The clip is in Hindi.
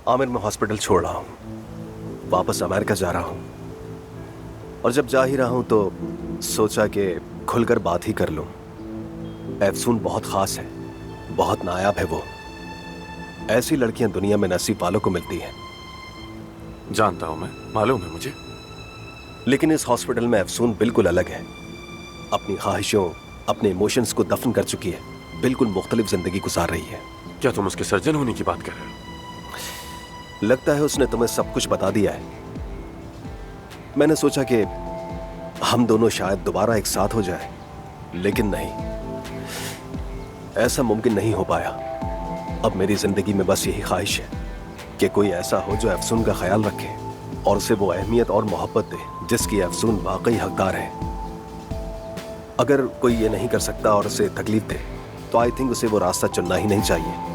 आमिर, मैं हॉस्पिटल छोड़ रहा हूँ, वापस अमेरिका जा रहा हूँ। और जब जा ही रहा हूँ तो सोचा कि खुलकर बात ही कर लूँ। अफसून बहुत खास है, बहुत नायाब है वो। ऐसी लड़कियां दुनिया में नसीब वालों को मिलती हैं। जानता हूं मैं, मालूम है मुझे। लेकिन इस हॉस्पिटल में अफसून बिल्कुल अलग है। अपनी ख्वाहिशों, अपने इमोशंस को दफन कर चुकी है, बिल्कुल मुख्तलिफ जिंदगी गुजार रही है। क्या तुम उसके सर्जन होने की बात कर रहे हो? लगता है उसने तुम्हें सब कुछ बता दिया है। मैंने सोचा कि हम दोनों शायद दोबारा एक साथ हो जाए, लेकिन नहीं, ऐसा मुमकिन नहीं हो पाया। अब मेरी जिंदगी में बस यही ख्वाहिश है कि कोई ऐसा हो जो अफसून का ख्याल रखे और उसे वो अहमियत और मोहब्बत दे जिसकी अफसून वाकई हकदार है। अगर कोई ये नहीं कर सकता और उसे तकलीफ दे तो आई थिंक उसे वो रास्ता चुनना ही नहीं चाहिए।